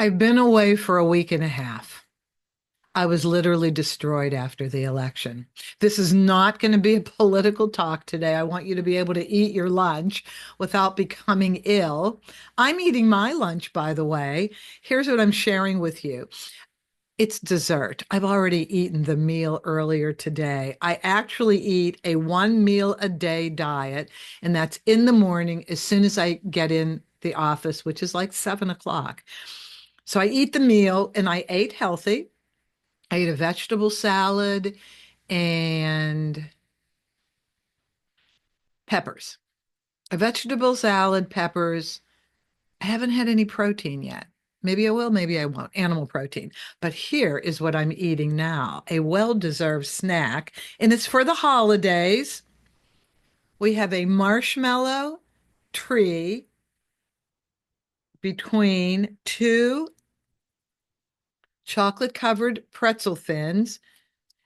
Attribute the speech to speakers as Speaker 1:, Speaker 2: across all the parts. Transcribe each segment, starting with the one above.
Speaker 1: I've been away for a week and a half. I was literally destroyed after the election. This is not going to be a political talk today. I want you to be able to eat your lunch without becoming ill. I'm eating my lunch, by the way. Here's what I'm sharing with you. It's dessert. I've already eaten the meal earlier today. I actually eat a one meal a day diet, and that's in the morning as soon as I get in the office, which is like 7 o'clock. So I eat the meal and I ate healthy. I ate a vegetable salad and peppers. A vegetable salad, peppers. I haven't had any protein yet. Maybe I will, maybe I won't. Animal protein. But here is what I'm eating now, a well-deserved snack, and it's for the holidays. We have a marshmallow tree between two chocolate-covered pretzel thins,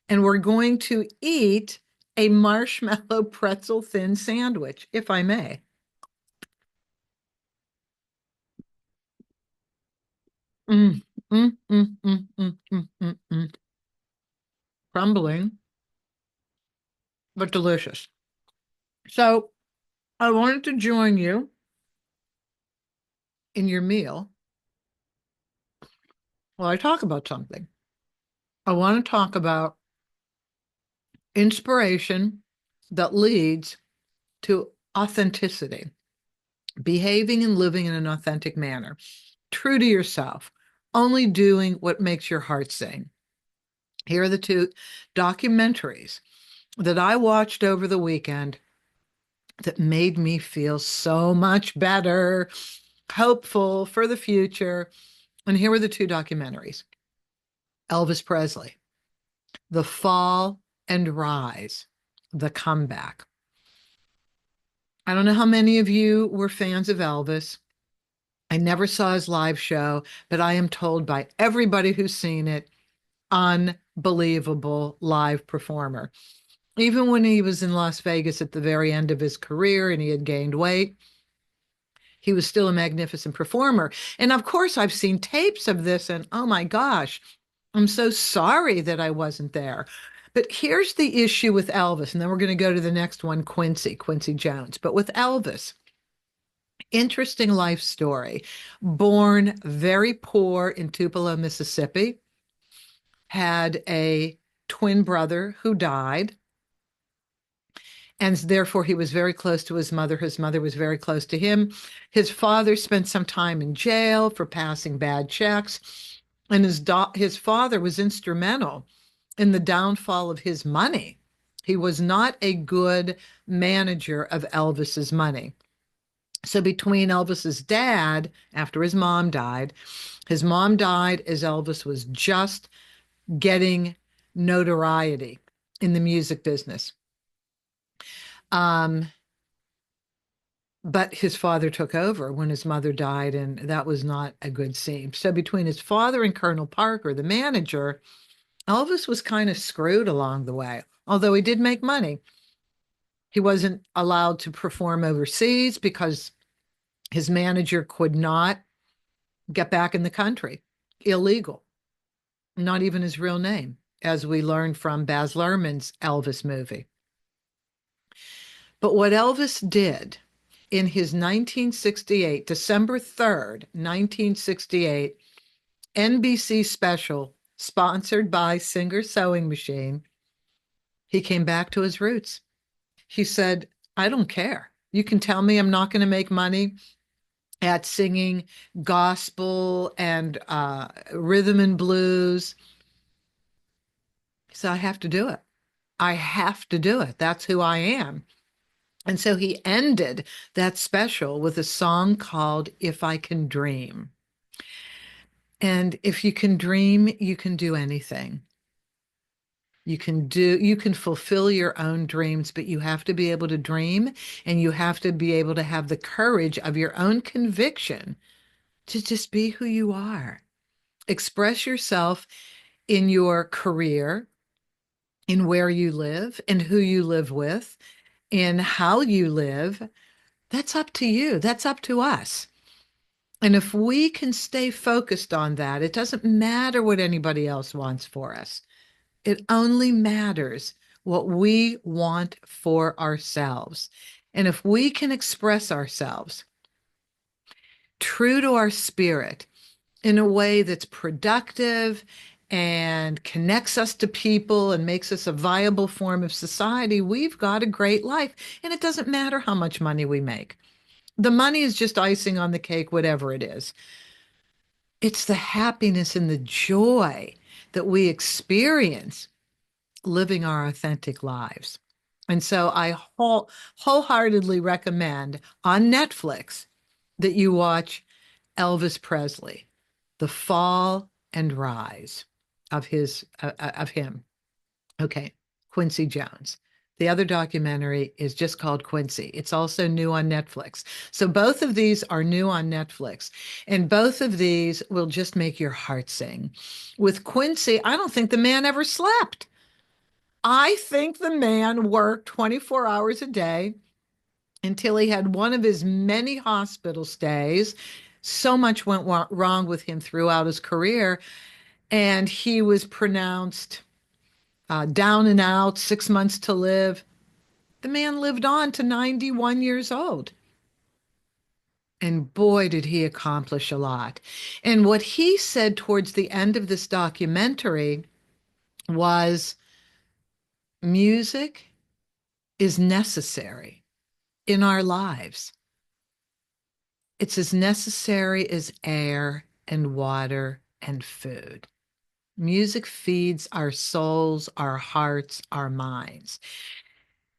Speaker 1: and we're going to eat a marshmallow pretzel thin sandwich, if I may. Mm, mm. Crumbling, but delicious. So I wanted to join you in your meal while I talk about something. I want to talk about inspiration that leads to authenticity, behaving and living in an authentic manner, true to yourself, only doing what makes your heart sing. Here are the two documentaries that I watched over the weekend that made me feel so much better, hopeful for the future. And here were the two documentaries: Elvis Presley, The Fall and Rise, The Comeback. I don't know how many of you were fans of Elvis. I never saw his live show, but I am told by everybody who's seen it, unbelievable live performer. Even when he was in Las Vegas at the very end of his career and he had gained weight, he was still a magnificent performer. And of course, I've seen tapes of this, and oh my gosh, I'm so sorry that I wasn't there. But here's the issue with Elvis, and then we're going to go to the next one, Quincy Jones. But with Elvis, interesting life story. Born very poor in Tupelo, Mississippi, had a twin brother who died. And therefore, he was very close to his mother. His mother was very close to him. His father spent some time in jail for passing bad checks. And his father was instrumental in the downfall of his money. He was not a good manager of Elvis's money. So between Elvis's dad, after his mom died as Elvis was just getting notoriety in the music business. Um, but his father took over when his mother died, and that was not a good scene. So between his father and Colonel Parker, the manager, Elvis was kind of screwed along the way. Although he did make money, he wasn't allowed to perform overseas because his manager could not get back in the country. Illegal. Not even his real name, as we learned from Baz Luhrmann's Elvis movie. But what Elvis did in his 1968, December 3rd, 1968, NBC special sponsored by Singer Sewing Machine, he came back to his roots. He said, I don't care. You can tell me I'm not going to make money at singing gospel and rhythm and blues. So I have to do it. I have to do it. That's who I am. And so he ended that special with a song called If I Can Dream. And if you can dream, you can do anything. You can fulfill your own dreams, but you have to be able to dream and you have to be able to have the courage of your own conviction to just be who you are. Express yourself in your career, in where you live, in who you live with, in how you live. That's up to you. That's up to us. And if we can stay focused on that, it doesn't matter what anybody else wants for us. It only matters what we want for ourselves. And if we can express ourselves true to our spirit in a way that's productive and connects us to people and makes us a viable form of society, we've got a great life. And it doesn't matter how much money we make. The money is just icing on the cake, whatever it is. It's the happiness and the joy that we experience living our authentic lives. And so I wholeheartedly recommend on Netflix that you watch Elvis Presley, The Fall and Rise of him. Okay, Quincy Jones. The other documentary is just called Quincy. It's also new on Netflix. So both of these are new on Netflix, and both of these will just make your heart sing. With Quincy, I don't think the man ever slept. I think the man worked 24 hours a day until he had one of his many hospital stays. So much went wrong with him throughout his career, and he was pronounced down and out, 6 months to live. The man lived on to 91 years old. And boy, did he accomplish a lot. And what he said towards the end of this documentary was music is necessary in our lives. It's as necessary as air and water and food. Music feeds our souls, our hearts, our minds.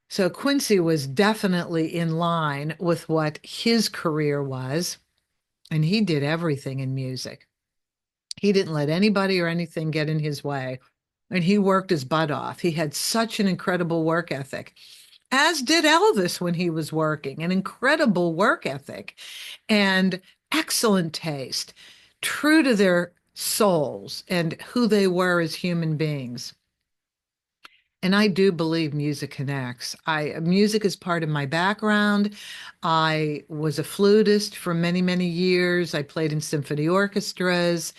Speaker 1: So Quincy was definitely in line with what his career was, and he did everything in music. He didn't let anybody or anything get in his way, and he worked his butt off. He had such an incredible work ethic, as did Elvis when he was working, an incredible work ethic and excellent taste, true to their souls and who they were as human beings. And I do believe music connects. Music is part of my background. I was a flutist for many, many years. I played in symphony orchestras.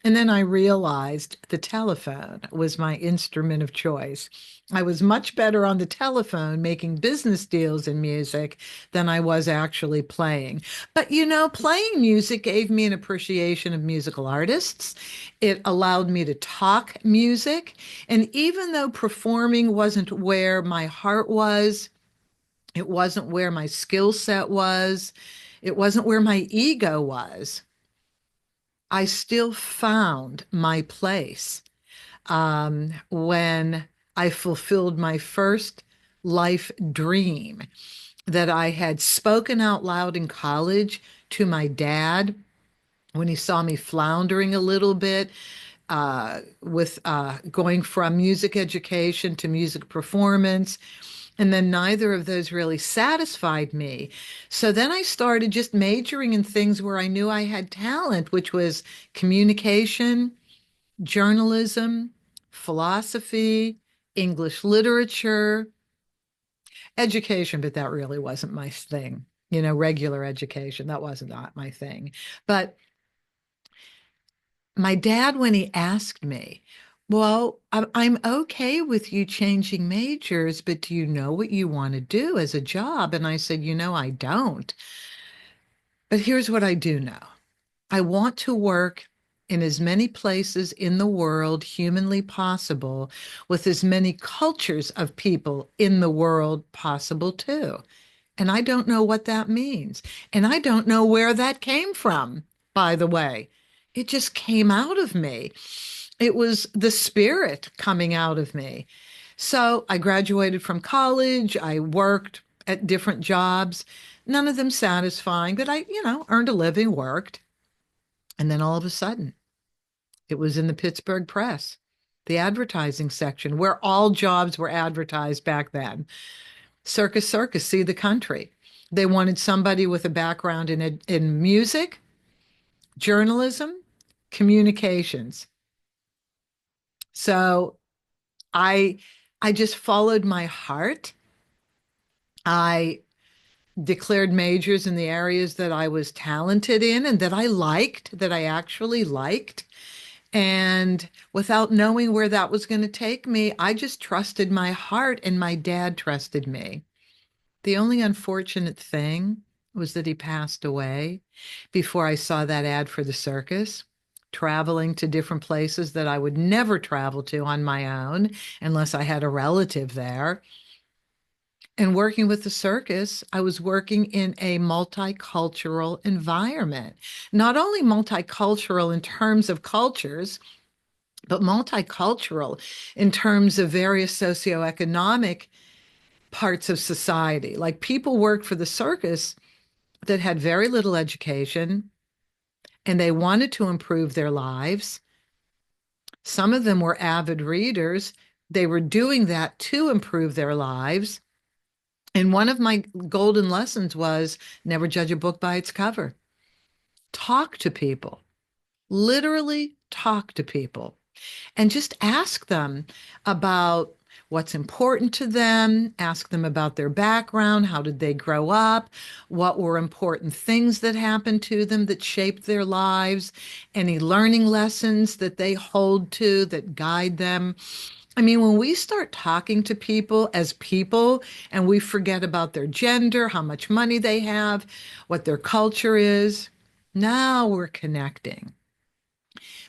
Speaker 1: And then I realized the telephone was my instrument of choice. I was much better on the telephone making business deals in music than I was actually playing. But playing music gave me an appreciation of musical artists. It allowed me to talk music. And even though performing wasn't where my heart was, it wasn't where my skill set was, it wasn't where my ego was, I still found my place when I fulfilled my first life dream that I had spoken out loud in college to my dad when he saw me floundering a little bit with going from music education to music performance. And then neither of those really satisfied me. So then I started just majoring in things where I knew I had talent, which was communication, journalism, philosophy, English literature, education, but that really wasn't my thing. Regular education, that wasn't not my thing. But my dad, when he asked me, well, I'm okay with you changing majors, but do you know what you want to do as a job? And I said, I don't. But here's what I do know. I want to work in as many places in the world humanly possible with as many cultures of people in the world possible too. And I don't know what that means. And I don't know where that came from, by the way. It just came out of me. It was the spirit coming out of me. So I graduated from college. I worked at different jobs, none of them satisfying, but I, earned a living, worked. And then all of a sudden, it was in the Pittsburgh Press, the advertising section, where all jobs were advertised back then. Circus Circus, see the country. They wanted somebody with a background in music, journalism, communications. So I I just followed my heart. I declared majors in the areas that I was talented in and that I liked, that I actually liked. And without knowing where that was going to take me, I just trusted my heart, and my dad trusted me. The only unfortunate thing was that he passed away before I saw that ad for the circus, traveling to different places that I would never travel to on my own unless I had a relative there. And working with the circus, I was working in a multicultural environment. Not only multicultural in terms of cultures, but multicultural in terms of various socioeconomic parts of society. Like people worked for the circus that had very little education and they wanted to improve their lives. Some of them were avid readers. They were doing that to improve their lives. And one of my golden lessons was never judge a book by its cover. Talk to people, literally talk to people, and just ask them about what's important to them. Ask them about their background. How did they grow up? What were important things that happened to them that shaped their lives? Any learning lessons that they hold to that guide them? I mean, when we start talking to people as people and we forget about their gender, how much money they have, what their culture is, now we're connecting.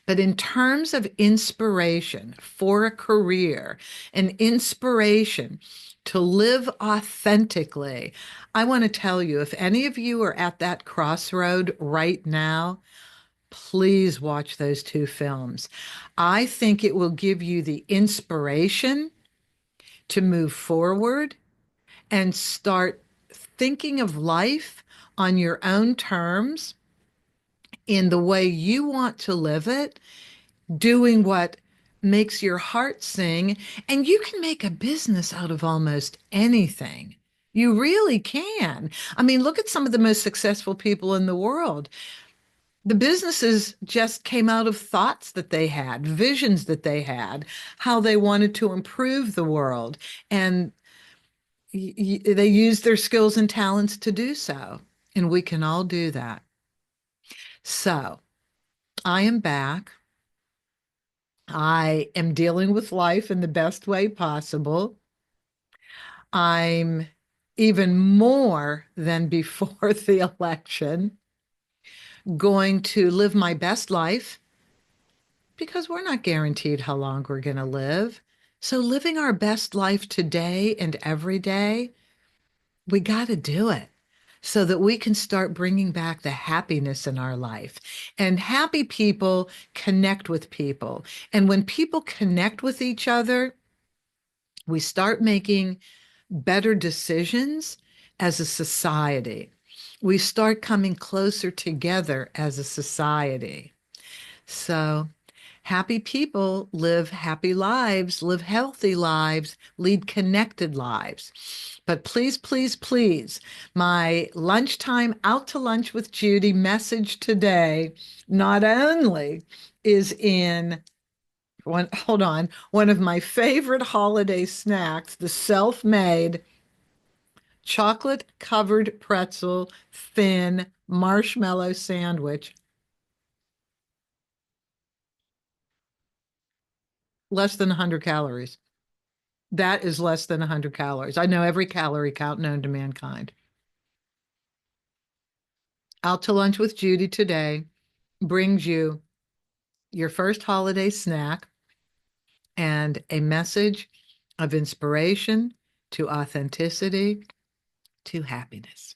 Speaker 1: But in terms of inspiration for a career, an inspiration to live authentically, I want to tell you, if any of you are at that crossroad right now, please watch those two films. I think it will give you the inspiration to move forward and start thinking of life on your own terms in the way you want to live it, doing what makes your heart sing. And you can make a business out of almost anything. You really can. I mean, look at some of the most successful people in the world. The businesses just came out of thoughts that they had, visions that they had, how they wanted to improve the world. And they used their skills and talents to do so. And we can all do that. So I am back. I am dealing with life in the best way possible. I'm even more than before the election going to live my best life because we're not guaranteed how long we're going to live. So, living our best life today and every day, we got to do it so that we can start bringing back the happiness in our life. And happy people connect with people. And when people connect with each other, we start making better decisions as a society. We start coming closer together as a society. So, happy people live happy lives, live healthy lives, lead connected lives. But please, please, please, my lunchtime out to lunch with Judy message today not only is in one of my favorite holiday snacks, the self-made chocolate covered pretzel thin marshmallow sandwich, less than 100 calories. That is less than 100 calories. I know every calorie count known to mankind. Out to lunch with Judy today brings you your first holiday snack and a message of inspiration to authenticity to happiness.